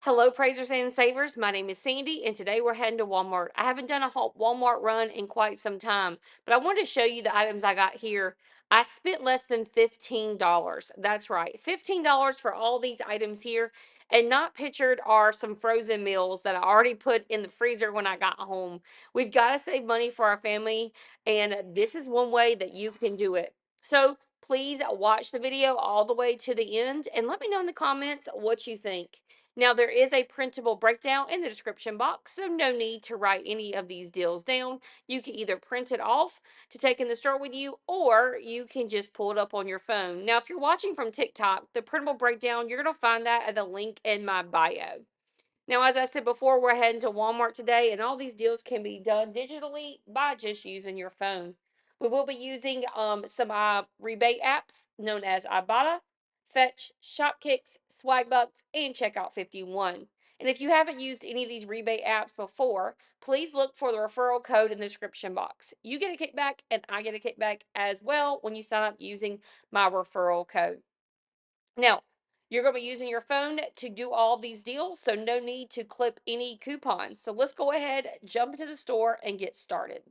Hello, praisers and savers. My name is Sandy, and today we're heading to Walmart. I haven't done a whole Walmart run in quite some time, but I wanted to show you the items I got here. I spent less than $15. That's right, $15 for all these items here. And not pictured are some frozen meals that I already put in the freezer when I got home. We've got to save money for our family, and this is one way that you can do it. So please watch the video all the way to the end and let me know in the comments what you think. Now, there is a printable breakdown in the description box, so no need to write any of these deals down. You can either print it off to take in the store with you, or you can just pull it up on your phone. Now, if you're watching from TikTok, the printable breakdown, you're going to find that at the link in my bio. Now, as I said before, we're heading to Walmart today, and all these deals can be done digitally by just using your phone. We will be using some rebate apps known as Ibotta, Fetch, Shopkicks, Swagbucks, and Checkout 51. And if you haven't used any of these rebate apps before, please look for the referral code in the description box. You get a kickback, and I get a kickback as well when you sign up using my referral code. Now, you're going to be using your phone to do all these deals, so no need to clip any coupons. So let's go ahead, jump into the store, and get started.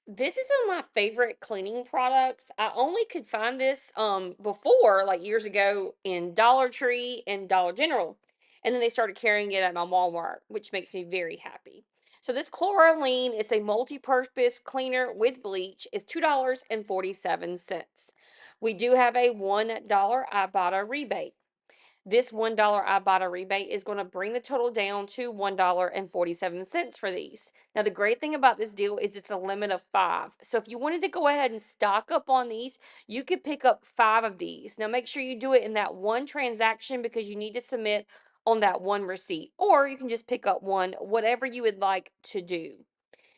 This is one of my favorite cleaning products. I only could find this before, like years ago, in Dollar Tree and Dollar General. And then they started carrying it at my Walmart, which makes me very happy. So this chlorine is a multi-purpose cleaner with bleach. It's $2.47. We do have a $1 Ibotta rebate. This $1 Ibotta rebate is going to bring the total down to $1.47 for these. Now, the great thing about this deal is it's a limit of 5. So if you wanted to go ahead and stock up on these, you could pick up 5 of these. Now, make sure you do it in that one transaction because you need to submit on that one receipt, or you can just pick up one, whatever you would like to do.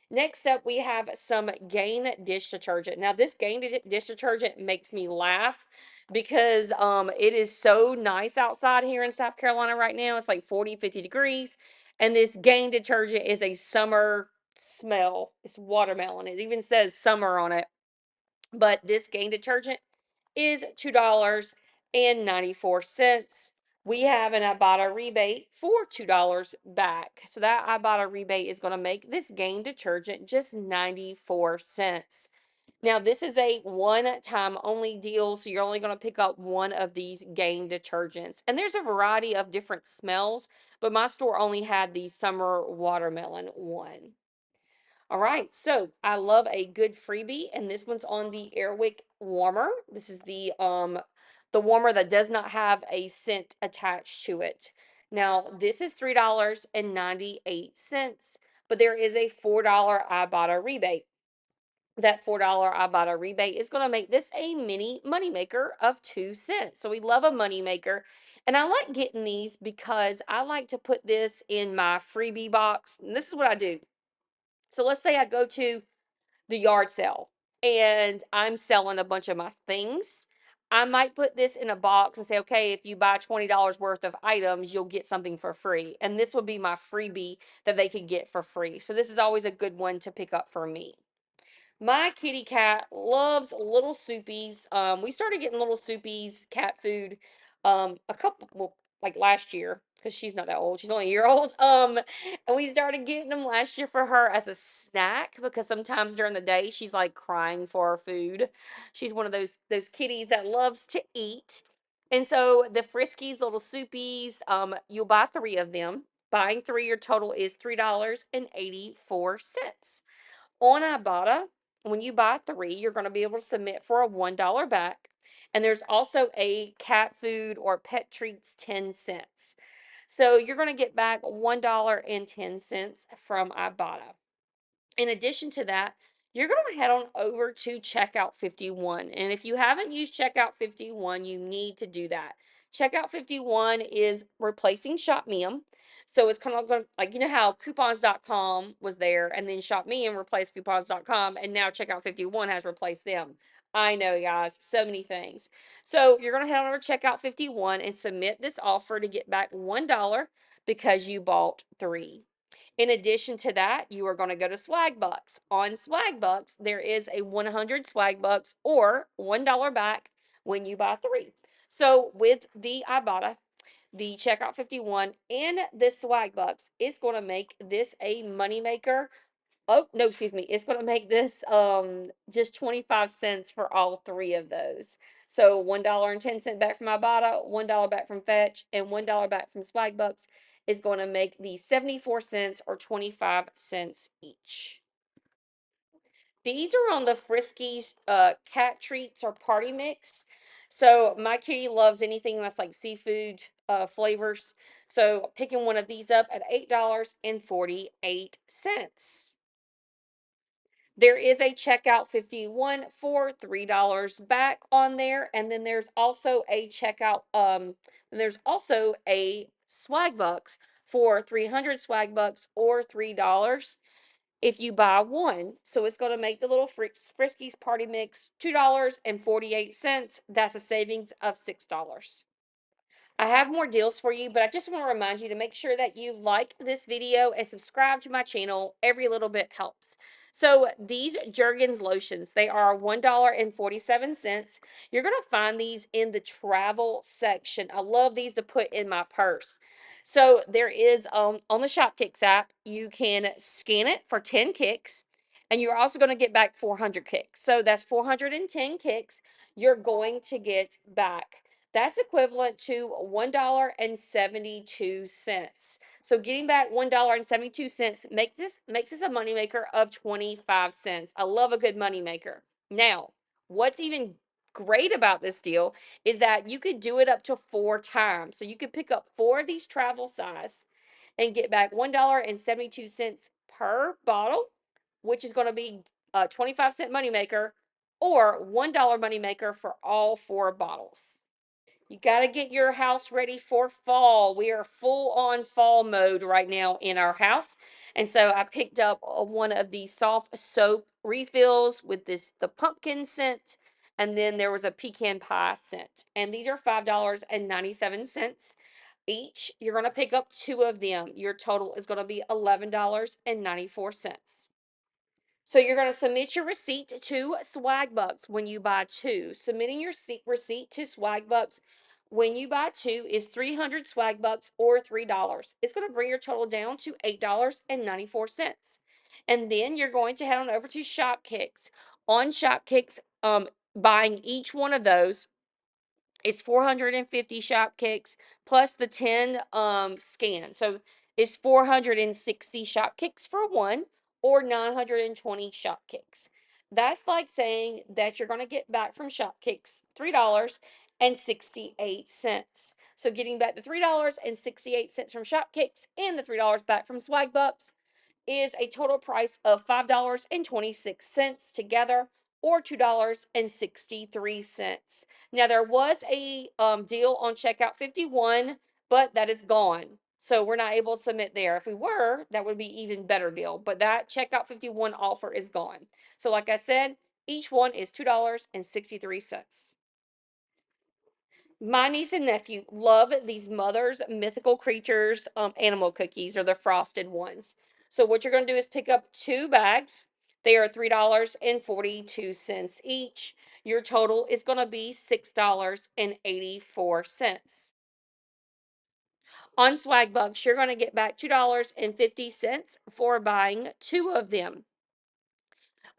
Next up, we have some Gain dish detergent. Now, this dish detergent makes me laugh because it is so nice outside here in South Carolina right now. It's like 40, 50 degrees. And this Gain detergent is a summer smell. It's watermelon. It even says summer on it. But this Gain detergent is $2.94. We have an Ibotta rebate for $2 back. So that Ibotta rebate is going to make this Gain detergent just 94 cents. Now, this is a one-time only deal, so you're only going to pick up one of these Gain detergents. And there's a variety of different smells, but my store only had the summer watermelon one. All right, so I love a good freebie, and this one's on the Airwick warmer. This is the warmer that does not have a scent attached to it. Now, this is $3.98, but there is a $4 Ibotta rebate. That $4 Ibotta rebate is going to make this a mini moneymaker of 2 cents. So we love a moneymaker. And I like getting these because I like to put this in my freebie box. And this is what I do. So let's say I go to the yard sale and I'm selling a bunch of my things. I might put this in a box and say, okay, if you buy $20 worth of items, you'll get something for free. And this would be my freebie that they could get for free. So this is always a good one to pick up for me. My kitty cat loves little soupies. We started getting little soupies, cat food, a couple, well, like last year, because she's not that old. She's only a year old. And we started getting them last year for her as a snack because sometimes during the day she's like crying for her food. She's one of those kitties that loves to eat. And so the Friskies little soupies, you'll buy 3 of them. Buying 3, your total is $3.84. On Ibotta, when you buy 3, you're going to be able to submit for a $1 back. And there's also a cat food or pet treats 10 cents. So you're going to get back $1.10 from Ibotta. In addition to that, you're going to head on over to Checkout 51. And if you haven't used Checkout 51, you need to do that. Checkout 51 is replacing ShopMium. So it's kind of like, you know how coupons.com was there and then ShopMium replaced coupons.com and now Checkout 51 has replaced them. I know, guys, so many things. So you're going to head on over to Checkout 51 and submit this offer to get back $1 because you bought 3. In addition to that, you are going to go to Swagbucks. On Swagbucks, there is a 100 Swagbucks or $1 back when you buy 3. So with the Ibotta, the checkout 51 and this Swagbucks, it's going to make this a moneymaker. Oh, no, excuse me. It's going to make this just 25 cents for all three of those. So $1.10 back from Ibotta, $1 back from Fetch, and $1 back from Swagbucks is going to make the 74 cents or 25 cents each. These are on the Friskies cat treats or party mix. So my kitty loves anything that's like seafood flavors. So picking one of these up at $8.48. There is a checkout 51 for $3 back on there, and then there's also a checkout and there's also a swag bucks for 300 swag bucks or $3 if you buy one. So it's going to make the little Friskies party mix $2.48. That's a savings of $6. I have more deals for you, but I just want to remind you to make sure that you like this video and subscribe to my channel. Every little bit helps. So these Jergens lotions, they are $1.47. You're going to find these in the travel section. I love these to put in my purse. So there is on the Shopkicks app, you can scan it for 10 kicks, and you're also going to get back 400 kicks. So that's 410 kicks you're going to get back. That's equivalent to $1.72. So getting back $1.72 makes this a moneymaker of 25 cents. I love a good moneymaker. Now, what's even great about this deal is that you could do it up to 4 times. So you could pick up 4 of these travel size and get back $1.72 per bottle, which is going to be a 25-cent moneymaker, or $1 moneymaker for all 4 bottles. You got to get your house ready for fall. We are full on fall mode right now in our house. And so I picked up one of the soft soap refills with the pumpkin scent, and then there was a pecan pie scent. And these are $5.97 each. You're going to pick up 2 of them. Your total is going to be $11.94. So you're going to submit your receipt to Swagbucks when you buy 2. Submitting your receipt to Swagbucks when you buy 2 is 300 Swagbucks or $3. It's going to bring your total down to $8.94. And then you're going to head on over to Shopkicks. On Shopkicks, buying each one of those, it's 450 Shopkicks plus the 10 scans. So it's 460 Shopkicks for one or 920 Shopkicks. That's like saying that you're going to get back from Shopkicks $3.68. So getting back the $3.68 from Shopkicks and the $3 back from Swagbucks is a total price of $5.26 together or $2.63. Now there was a deal on checkout 51, but that is gone. So we're not able to submit there. If we were, that would be even better deal, but that checkout 51 offer is gone. So like I said, each one is $2.63. My niece and nephew love these Mother's Mythical Creatures animal cookies, or the frosted ones. So what you're going to do is pick up 2 bags. They are $3.42 each. Your total is going to be $6.84. On Swagbucks, you're going to get back $2.50 for buying 2 of them.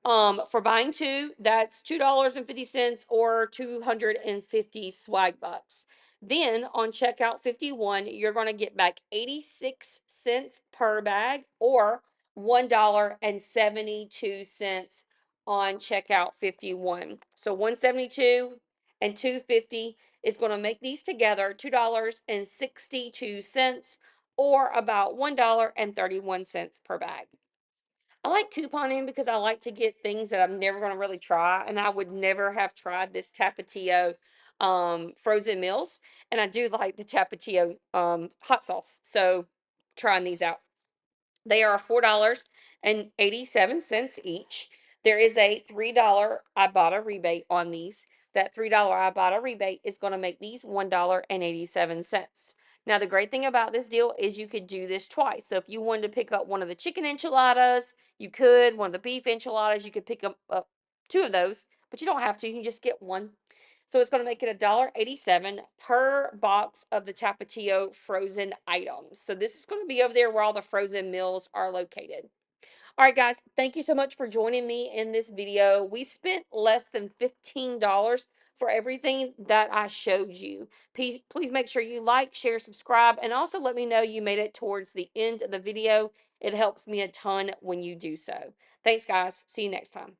For buying 2, that's $2.50 or 250 swag bucks. Then on checkout 51, you're going to get back 86 cents per bag or $1.72 on checkout 51. So 172 and 250 is going to make these together $2.62 or about $1.31 per bag. I like couponing because I like to get things that I'm never going to really try, and I would never have tried this Tapatio frozen meals, and I do like the Tapatio hot sauce. So trying these out. They are $4.87 each. There is a $3 Ibotta rebate on these. That $3 Ibotta rebate is going to make these $1.87. Now, the great thing about this deal is you could do this twice. So if you wanted to pick up one of the chicken enchiladas, you could. One of the beef enchiladas, you could pick up 2 of those, but you don't have to. You can just get one. So it's going to make it $1.87 per box of the Tapatio frozen items. So this is going to be over there where all the frozen meals are located. All right, guys, thank you so much for joining me in this video. We spent less than $15 for everything that I showed you. Please make sure you like, share, subscribe, and also let me know you made it towards the end of the video. It helps me a ton when you do so. Thanks, guys. See you next time.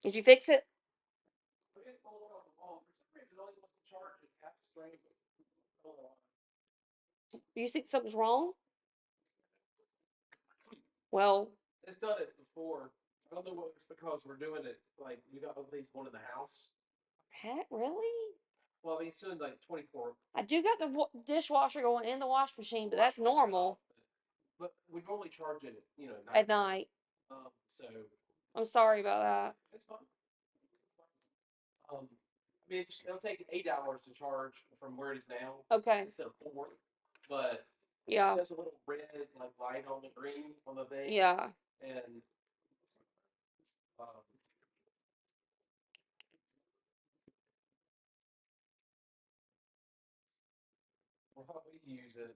Did you fix it? You think something's wrong? Well, It's done it before. I don't know what it's because we're doing it like we got at least one in the house. heck, really? Well, I mean, it's doing like 24. I do got the dishwasher going in the wash machine, but that's normal But we normally charge it, at night. So I'm sorry about that. it's fine. I mean, it'll take 8 hours to charge from where it is now Okay. instead of 4. But Yeah. there's a little red like light on the green on the thing. Yeah. And um, we'll probably use it.